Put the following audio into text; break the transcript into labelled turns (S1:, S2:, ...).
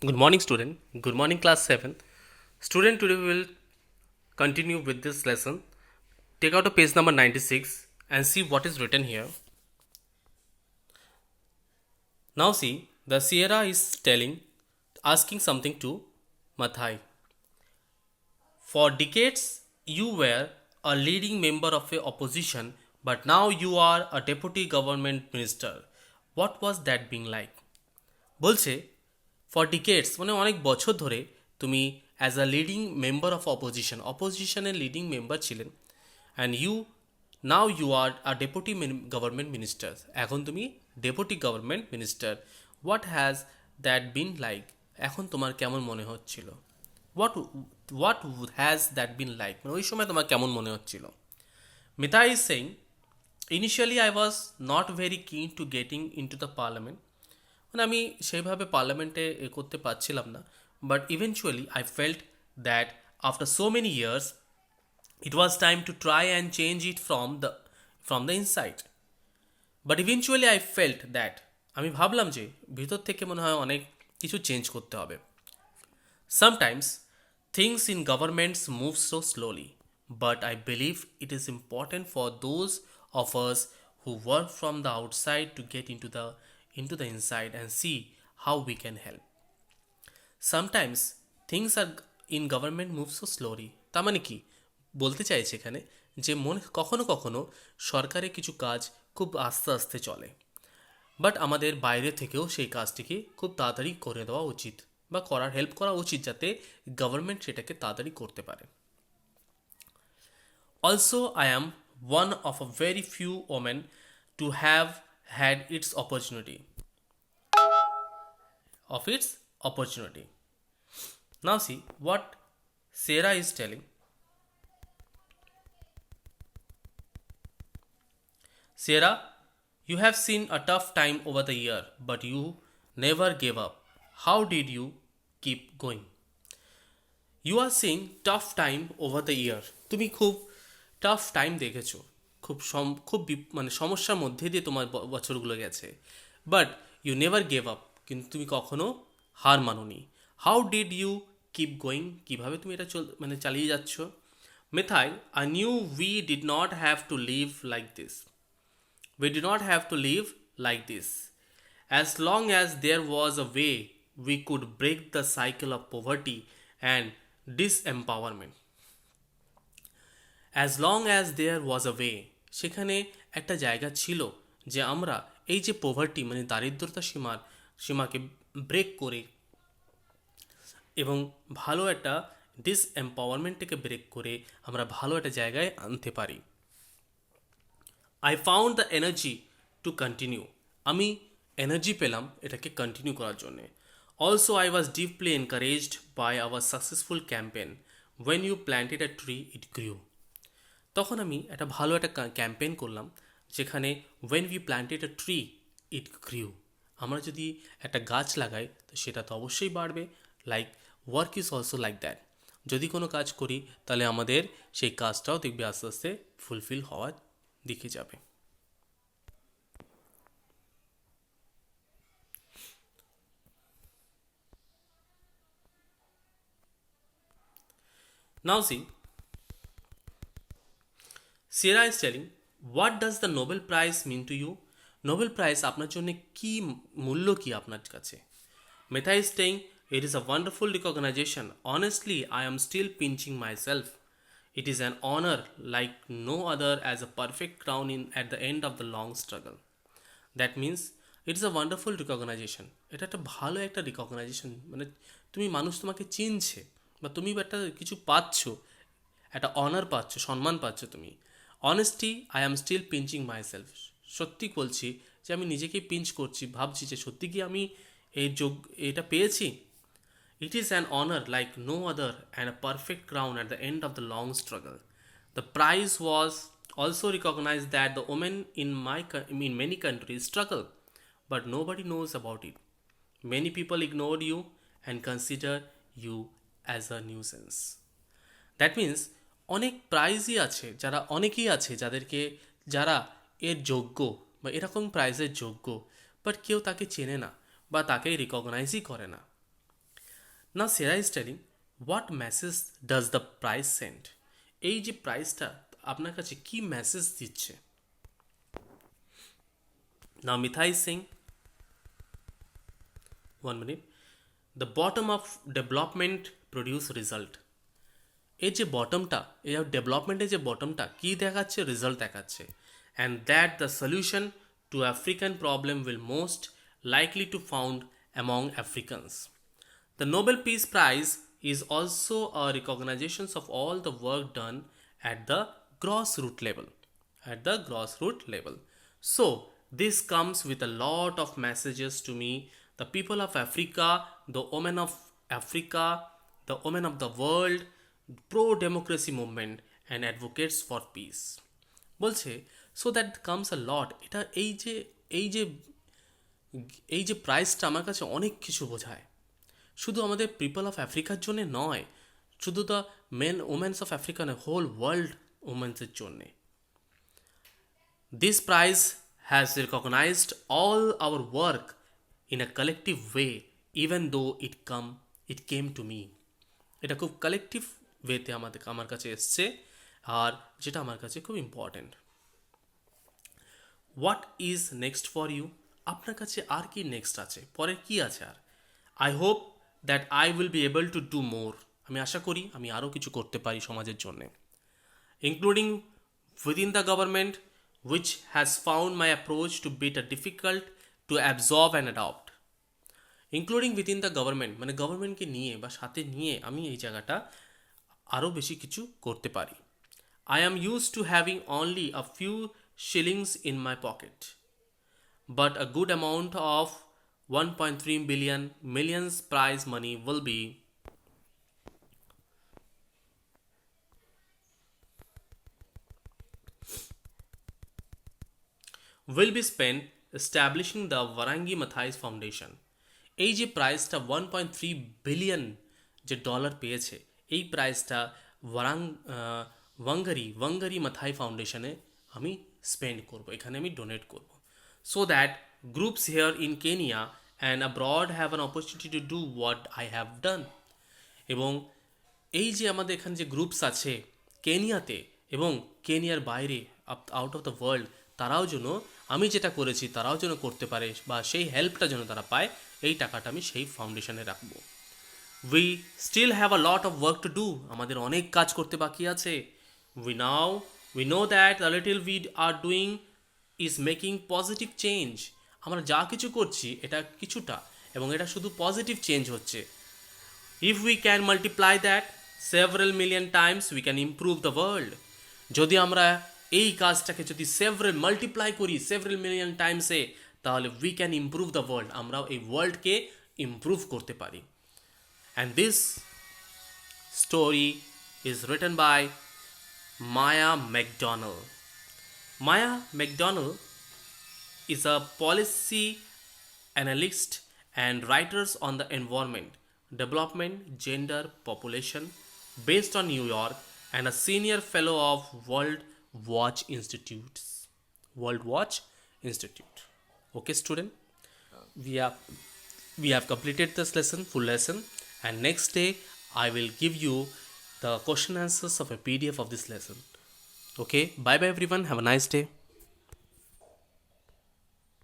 S1: Good morning, student. Good morning, class 7. Student, today we will continue with this lesson. Take out a page number 96 and see what is written here. Now, see, the Sierra is asking something to Mathai. For decades, you were a leading member of a opposition, but now you are a deputy government minister. What was that being like? বলছে for decades মানে অনেক বছর ধরে তুমি as a leading member অফ অপোজিশনের leading member ছিলেন and now you are a deputy government minister. এখন তুমি deputy government minister. What has that been like? এখন তোমার কেমন মনে হচ্ছিল? What what has that been like মানে ওই সময় তোমার কেমন মনে হচ্ছিল? Mita is saying, initially I was not very keen to getting into the parliament. মানে আমি সেইভাবে পার্লামেন্টে করতে পারছিলাম না, but eventually I felt that after so many years it was time to try and change it from the inside. But eventually I felt that, আমি ভাবলাম যে ভিতর থেকে মনে হয় অনেক কিছু চেঞ্জ করতে হবে। Sometimes things in governments move so slowly, but I believe it is important for those of us who work from the outside to get into the inside and see how we can help. Sometimes things are in government move so slowly. তার মানে কি বলতে চাইছে এখানে, যে কখনো কখনো সরকারে কিছু কাজ খুব আস্তে আস্তে চলে, বাট আমাদের বাইরে থেকেও সেই কাজটিকে খুব তাড়াতাড়ি করে দেওয়া উচিত বা হেল্প করা উচিত, যাতে গভর্নমেন্ট সেটাকে তাড়াতাড়ি করতে পারে। Also, I am one of a very few women to have had its opportunity. Now see what Sarah is telling. Sarah, you have seen a tough time over the year, but you never gave up. How did you keep going? You are seeing tough time over the year. তুমি খুব tough time দেখেছো, মানে সমস্যার মধ্যে দিয়ে তোমার বছরগুলো গেছে, but you never gave up, কিন্তু তুমি কখনো হার মানোনি। How did you keep going? কীভাবে তুমি এটা মানে চালিয়ে যাচ্ছ? Mita, I knew we did not have to live like this. We do not have to live like this. As long as there was a way, we could break the cycle of poverty and disempowerment. As long as there was a way, সেখানে একটা জায়গা ছিল যে আমরা এই যে poverty মানে দারিদ্রতা সীমাকে ব্রেক করে এবং ভালো একটা ডিসএম্পাওয়ারমেন্টকে ব্রেক করে আমরা ভালো একটা জায়গায় আনতে পারি। I found the energy to continue, আমি এনার্জি পেলাম এটাকে কন্টিনিউ করার জন্যে। Also I was deeply encouraged by our successful campaign, when you planted a tree it grew. তখন আমি একটা ভালো একটা ক্যাম্পেইন করলাম, যেখানে when we planted a tree it grew, আমরা যদি একটা গাছ লাগাই তো সেটা তো অবশ্যই বাড়বে। Like work is also like that, যদি কোনো কাজ করি তাহলে আমাদের সেই কাজটাও দেখবে আস্তে আস্তে ফুলফিল হওয়ার দিকে যাবে। Now see, Sierra is telling, what does the Nobel Prize mean to you? Nobel prize আপনার জন্য কি মূল্য, কি আপনার কাছে? Mehta is saying, it is a wonderful recognition. Honestly, I am still pinching myself. It is an honor like no other, as a perfect crown at the end of the long struggle. That means it is a wonderful recognition. এটা একটা ভালো একটা recognition, মানে মানুষ তোমাকে চিনছে বা তুমি একটা কিছু পাচ্ছ, একটা অনার পাচ্ছ, সম্মান পাচ্ছ তুমি। Honesty, I am still pinching myself. সত্যি বলছি যে আমি নিজেকেই পিঞ্চ করছি, ভাবছি যে সত্যি কি আমি এটা পেয়েছি। It is an honour like no other and a perfect crown at the end of the long struggle. The prize was also recognize that the women in many countries struggle, but nobody knows about it. Many people ignore you and consider you as a nuisance. That means অনেক প্রাইজই আছে, অনেকেই আছে যারা এর যোগ্য বা এরকম প্রাইজের যোগ্য, বাট কেউ তাকে চেনে না বা তাকে রিকগনাইজই করে না। Now Sarah is telling, what message does the price send? এই যে প্রাইসটা আপনার কাছে কি মেসেজ দিচ্ছে? Now Mithai is saying, 1 minute, the bottom of development produce result. এই যে বটমটা, এই ডেভেলপমেন্টের যে বটমটা কি দেখাচ্ছে? রেজাল্ট দেখাচ্ছে। And that the solution to African problem will most likely to found among Africans. The Nobel Peace Prize is also a recognition of all the work done at the grassroots level. At the grassroots level. So, this comes with a lot of messages to me. The people of Africa, the women of Africa, the women of the world, pro-democracy movement and advocates for peace. বলছে, so that comes a lot. এটা এই যে প্রাইসটা আমার কাছে অনেক কিছু বোঝায়। শুধু আমাদের পিপল অফ আফ্রিকার জন্য নয়, শুধু the men women's of Africa নয়, হোল ওয়ার্ল্ড ওমেন্সের জন্যে। This prize has recognised all our work in a collective way even though it came to me. এটা খুব কালেকটিভ ওয়েতে আমার কাছে এসছে, আর যেটা আমার কাছে খুব important. What is next for you? আপনার কাছে আর কি নেক্সট আছে, পরে কি আছে আর? I hope that I will be able to do more. আমি আশা করি আমি আরও কিছু করতে পারি সমাজের জন্যে, including within the government which has found my approach to bit a difficult to absorb and adopt. Including within the government মানে গভর্নমেন্টকে নিয়ে বা সাথে নিয়ে আমি এই জায়গাটা আরও বেশি কিছু করতে পারি। I am use to having only a few shillings in my pocket, but a good amount of 1.3 billion millions prize money will be spent establishing the Varangi Mathais Foundation. এই যে প্রাইজটা 1.3 বিলিয়ন যে ডলার পেয়েছে, এই প্রাইজটা ওয়াঙ্গারি মাথাই ফাউন্ডেশনে আমি spend করব, এখানে আমি ডোনেট করব, so that groups here in Kenya and abroad have an opportunity to do what I have done. এবং এই যে আমাদের এখানে যে গ্রুপস আছে কেনিয়াতে এবং কেনিয়ার বাইরে আউট অফ দ্য ওয়ার্ল্ড, তারাও যেন আমি যেটা করেছি তারাও যেন করতে পারে বা সেই হেল্পটা যেন তারা পায়, এই টাকাটা আমি সেই ফাউন্ডেশনে রাখবো। We still have a lot of work to do. আমাদের অনেক কাজ করতে বাকি আছে। We know that the little we are doing is making positive change. আমরা যা কিছু করছি এটা কিছুটা, এবং এটা শুধু পজিটিভ চেঞ্জ হচ্ছে। If we can multiply that several million times we can improve the world. যদি আমরা এই কাজটাকে যদি মাল্টিপ্লাই করি সেভারাল মিলিয়ন টাইমসে, তাহলে we can improve the world. আমরা এই ওয়ার্ল্ডকে ইমপ্রুভ করতে পারি। And this story is written by Maya McDonald. Maya McDonald is a policy analyst and writers on the environment, development, gender, population based on New York, and a senior fellow of World Watch Institute. Okay, student, we have completed this full lesson, and next day I will give you the question answers of a PDF of this lesson. Okay, bye bye everyone, have a nice day.